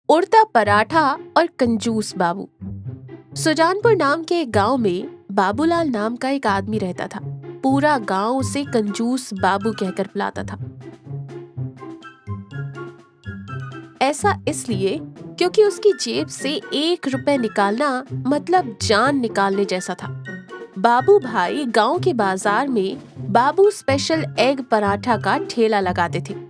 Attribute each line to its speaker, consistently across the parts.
Speaker 1: उड़ता पराठा और कंजूस बाबू। सुजानपुर नाम के एक गांव में बाबूलाल नाम का एक आदमी रहता था। पूरा गांव उसे कंजूस बाबू कहकर बुलाता था। ऐसा इसलिए क्योंकि उसकी जेब से 1 रुपए निकालना मतलब जान निकालने जैसा था। बाबू भाई गांव के बाजार में बाबू स्पेशल एग पराठा का ठेला लगाते थे।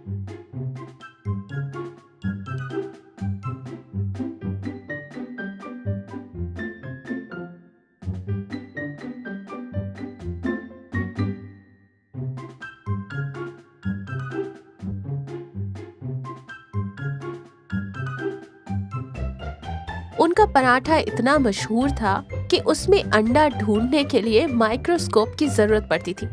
Speaker 1: उनका पराठा इतना मशहूर था कि उसमें अंडा ढूंढने के लिए माइक्रोस्कोप की जरूरत पड़ती थी।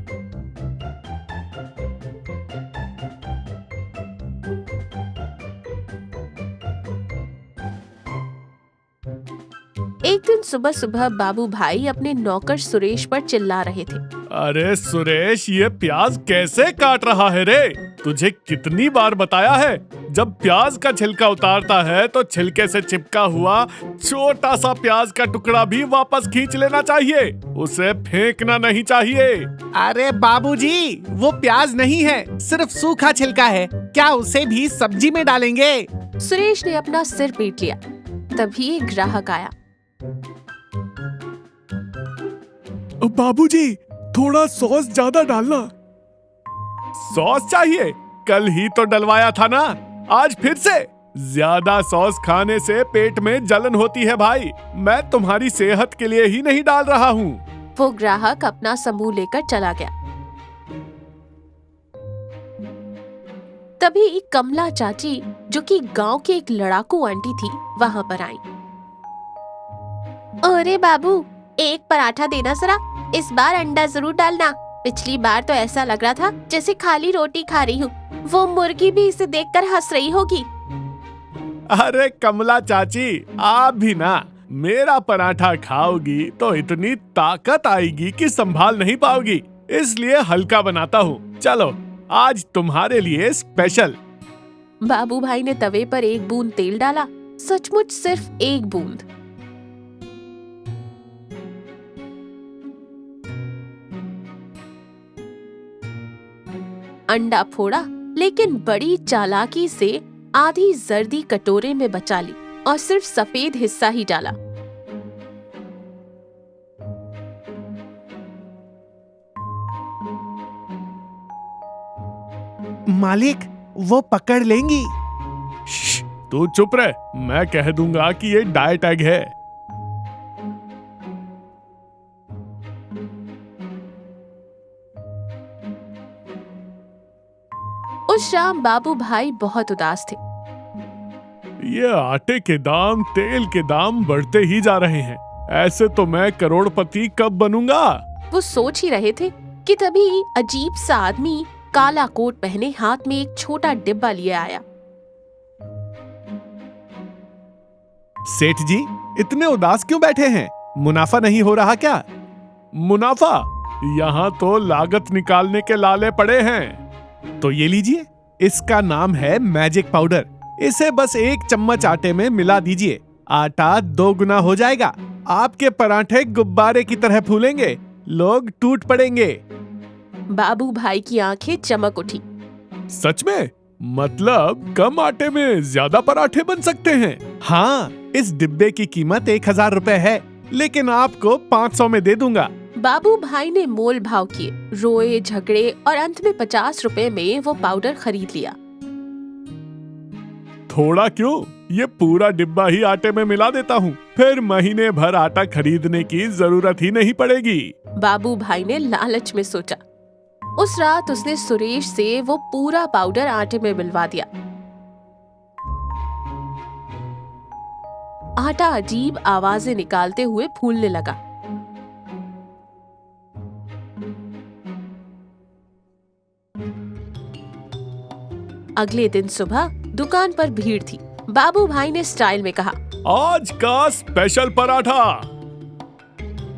Speaker 1: एक दिन सुबह सुबह बाबू भाई अपने नौकर सुरेश पर चिल्ला रहे थे।
Speaker 2: अरे सुरेश, ये प्याज कैसे काट रहा है रे? तुझे कितनी बार बताया है, जब प्याज का छिलका उतारता है तो छिलके से चिपका हुआ छोटा सा प्याज का टुकड़ा भी वापस खींच लेना चाहिए, उसे फेंकना नहीं चाहिए।
Speaker 3: अरे बाबूजी, वो प्याज नहीं है, सिर्फ सूखा छिलका है। क्या उसे भी सब्जी में डालेंगे?
Speaker 1: सुरेश ने अपना सिर पीट लिया। तभी एक ग्राहक आया।
Speaker 2: बाबूजी, थोड़ा सॉस ज्यादा डालना। सॉस चाहिए? कल ही तो डलवाया था ना, आज फिर से? ज्यादा सॉस खाने से पेट में जलन होती है भाई। मैं तुम्हारी सेहत के लिए ही नहीं डाल रहा हूँ।
Speaker 1: वो ग्राहक अपना समूह लेकर चला गया। तभी कमला चाची, जो कि गांव की एक लड़ाकू आंटी थी, वहां पर आई। अरे बाबू, एक पराठा देना जरा, इस बार अंडा जरूर डालना। पिछली बार तो ऐसा लग रहा था जैसे खाली रोटी खा रही हूँ। वो मुर्गी भी इसे देखकर हंस रही होगी।
Speaker 2: अरे कमला चाची, आप भी ना मेरा पराठा खाओगी तो इतनी ताकत आएगी कि संभाल नहीं पाओगी, इसलिए हल्का बनाता हूँ। चलो, आज तुम्हारे लिए स्पेशल।
Speaker 1: बाबू भाई ने तवे पर 1 बूंद तेल डाला, सचमुच सिर्फ 1 बूंद। अंडा फोड़ा, लेकिन बड़ी चालाकी से आधी जर्दी कटोरे में बचा ली और सिर्फ सफेद हिस्सा ही डाला।
Speaker 3: मालिक, वो पकड़ लेंगी।
Speaker 2: तू चुप रह, मैं कह दूंगा कि ये डाइट एग है।
Speaker 1: उस शाम बाबू भाई बहुत उदास थे।
Speaker 2: ये आटे के दाम, तेल के दाम बढ़ते ही जा रहे हैं। ऐसे तो मैं करोड़पति कब बनूंगा?
Speaker 1: वो सोच ही रहे थे कि तभी अजीब सा आदमी काला कोट पहने हाथ में एक छोटा डिब्बा लिए आया।
Speaker 3: सेठ जी, इतने उदास क्यों बैठे हैं? मुनाफा नहीं हो रहा क्या?
Speaker 2: मुनाफा? यहाँ तो लागत निकालने के लाले पड़े हैं।
Speaker 3: तो ये लीजिए, इसका नाम है मैजिक पाउडर। इसे बस 1 चम्मच आटे में मिला दीजिए, आटा 2 गुना हो जाएगा। आपके पराठे गुब्बारे की तरह फूलेंगे, लोग टूट पड़ेंगे।
Speaker 1: बाबू भाई की आंखें चमक उठी।
Speaker 2: सच में? मतलब कम आटे में ज्यादा पराठे बन सकते हैं?
Speaker 3: हाँ, इस डिब्बे की कीमत 1000 रुपए है, लेकिन आपको 500 में दे दूंगा।
Speaker 1: बाबू भाई ने मोल भाव किए, रोए झगड़े और अंत में 50 रुपए में वो पाउडर खरीद लिया।
Speaker 2: थोड़ा क्यों, ये पूरा डिब्बा ही आटे में मिला देता हूँ, फिर महीने भर आटा खरीदने की जरूरत ही नहीं पड़ेगी।
Speaker 1: बाबू भाई ने लालच में सोचा। उस रात उसने सुरेश से वो पूरा पाउडर आटे में मिलवा दिया। आटा अजीब आवाजें निकालते हुए फूलने लगा। अगले दिन सुबह दुकान पर भीड़ थी। बाबू भाई ने स्टाइल में कहा,
Speaker 2: आज का स्पेशल पराठा,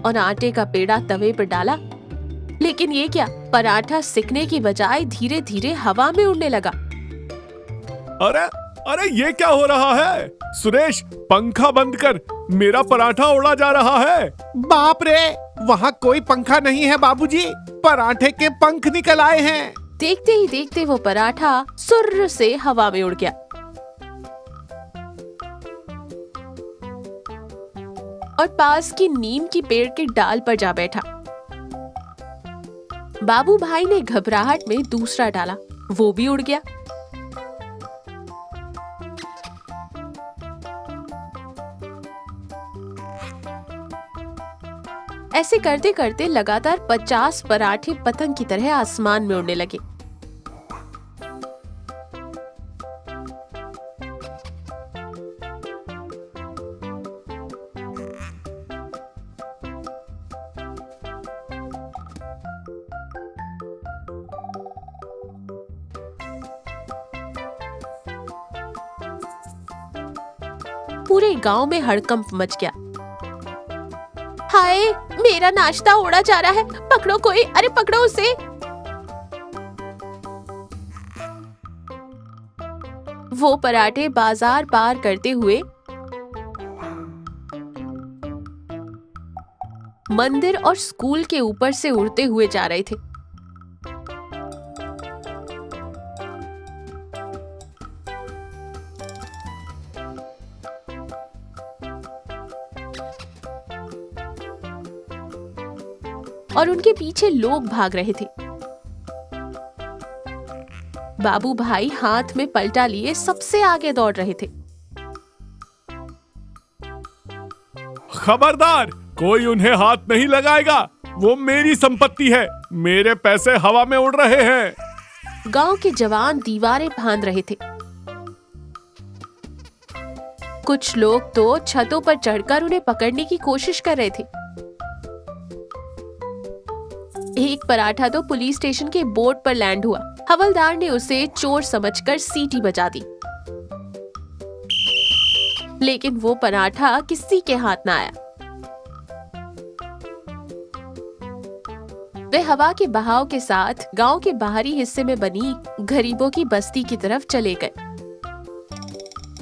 Speaker 1: और आटे का पेड़ा तवे पर डाला। लेकिन ये क्या, पराठा सिकने की बजाय धीरे धीरे हवा में उड़ने लगा।
Speaker 2: अरे अरे ये क्या हो रहा है? सुरेश, पंखा बंद कर, मेरा पराठा उड़ा जा रहा है।
Speaker 3: बाप रे, वहाँ कोई पंखा नहीं है बाबूजी, पराठे के पंख निकल आए हैं।
Speaker 1: देखते ही देखते वो पराठा सुर्र से हवा में उड़ गया और पास की नीम की पेड़ के डाल पर जा बैठा। बाबू भाई ने घबराहट में दूसरा डाला, वो भी उड़ गया। ऐसे करते करते लगातार 50 पराठे पतंग की तरह आसमान में उड़ने लगे। पूरे गांव में हड़कंप मच गया। हाय, मेरा नाश्ता उड़ा जा रहा है, पकड़ो कोई, अरे पकड़ो उसे। वो पराठे बाजार पार करते हुए मंदिर और स्कूल के ऊपर से उड़ते हुए जा रहे थे। और उनके पीछे लोग भाग रहे थे। बाबू भाई हाथ में पलटा लिए सबसे आगे दौड़ रहे थे।
Speaker 2: खबरदार, कोई उन्हें हाथ नहीं लगाएगा, वो मेरी संपत्ति है, मेरे पैसे हवा में उड़ रहे हैं।
Speaker 1: गांव के जवान दीवारें फांद रहे थे। कुछ लोग तो छतों पर चढ़कर उन्हें पकड़ने की कोशिश कर रहे थे। एक पराठा तो पुलिस स्टेशन के बोर्ड पर लैंड हुआ। हवलदार ने उसे चोर समझकर सीटी बजा दी, लेकिन वो पराठा किसी के हाथ ना आया। वे हवा के बहाव के साथ गांव के बाहरी हिस्से में बनी गरीबों की बस्ती की तरफ चले गए।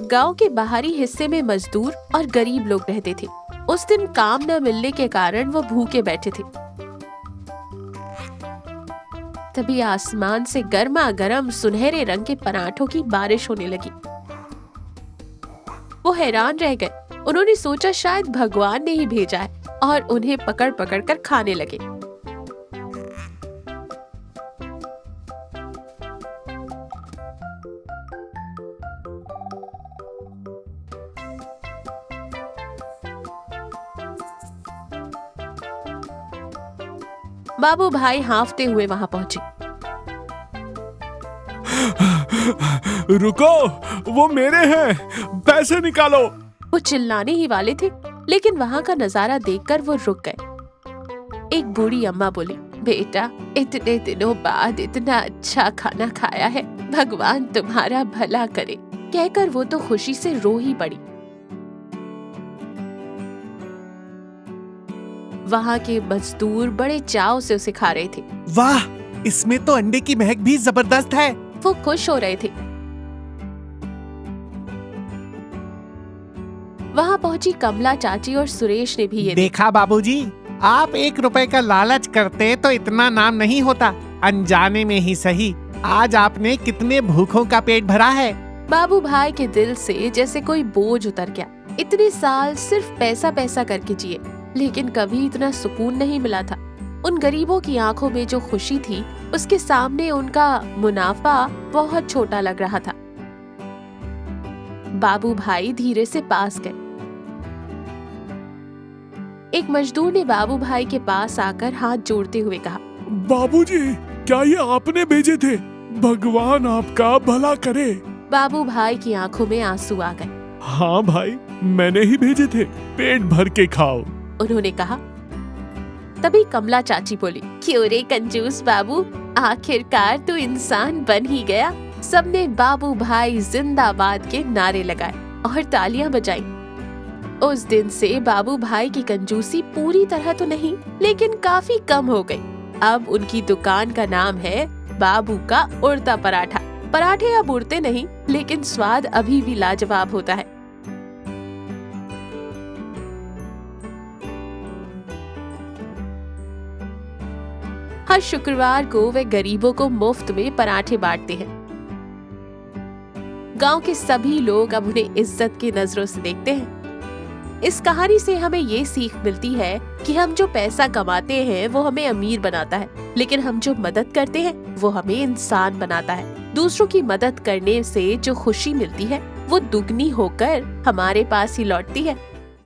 Speaker 1: गांव के बाहरी हिस्से में मजदूर और गरीब लोग रहते थे। उस दिन काम न मिलने के कारण वो भूखे बैठे थे। तभी आसमान से गर्मा गर्म सुनहरे रंग के पराठों की बारिश होने लगी। वो हैरान रह गए। उन्होंने सोचा शायद भगवान ने ही भेजा है और उन्हें पकड़ पकड़ कर खाने लगे। बाबू भाई हांफते हुए वहां पहुंचे।
Speaker 2: रुको, वो मेरे हैं, पैसे निकालो।
Speaker 1: वो चिल्लाने ही वाले थे, लेकिन वहां का नजारा देखकर वो रुक गए। एक बूढ़ी अम्मा बोली, बेटा, इतने दिनों बाद इतना अच्छा खाना खाया है, भगवान तुम्हारा भला करे। कहकर वो तो खुशी से रो ही पड़ी। वहां के मजदूर बड़े चाव से उसे खा रहे थे।
Speaker 3: वाह, इसमें तो अंडे की महक भी जबरदस्त है।
Speaker 1: वो खुश हो रहे थे। वहां पहुंची कमला चाची और सुरेश ने भी ये
Speaker 3: देखा बाबूजी, आप 1 रुपए का लालच करते तो इतना नाम नहीं होता। अनजाने में ही सही, आज आपने कितने भूखों का पेट भरा है।
Speaker 1: बाबू भाई के दिल से जैसे कोई बोझ उतर गया। इतने साल सिर्फ पैसा पैसा करके जिए, लेकिन कभी इतना सुकून नहीं मिला था। उन गरीबों की आंखों में जो खुशी थी, उसके सामने उनका मुनाफा बहुत छोटा लग रहा था। बाबू भाई धीरे से पास गए। एक मजदूर ने बाबू भाई के पास आकर हाथ जोड़ते हुए कहा,
Speaker 2: बाबूजी, क्या ये आपने भेजे थे? भगवान आपका भला करे।
Speaker 1: बाबू भाई की आंखों में आंसू आ गए।
Speaker 2: हाँ भाई, मैंने ही भेजे थे, पेट भर के खाओ,
Speaker 1: उन्होंने कहा। तभी कमला चाची बोली, क्यों रे कंजूस बाबू, आखिरकार तू इंसान बन ही गया। सबने बाबू भाई जिंदाबाद के नारे लगाए और तालियां बजाई। उस दिन से बाबू भाई की कंजूसी पूरी तरह तो नहीं, लेकिन काफी कम हो गई। अब उनकी दुकान का नाम है बाबू का उड़ता पराठा। पराठे अब उड़ते नहीं, लेकिन स्वाद अभी भी लाजवाब होता है। हर शुक्रवार को वे गरीबों को मुफ्त में पराठे बांटते हैं। गांव के सभी लोग अब उन्हें इज्जत की नजरों से देखते हैं। इस कहानी से हमें ये सीख मिलती है कि हम जो पैसा कमाते हैं वो हमें अमीर बनाता है, लेकिन हम जो मदद करते हैं वो हमें इंसान बनाता है। दूसरों की मदद करने से जो खुशी मिलती है वो दुगनी होकर हमारे पास ही लौटती है।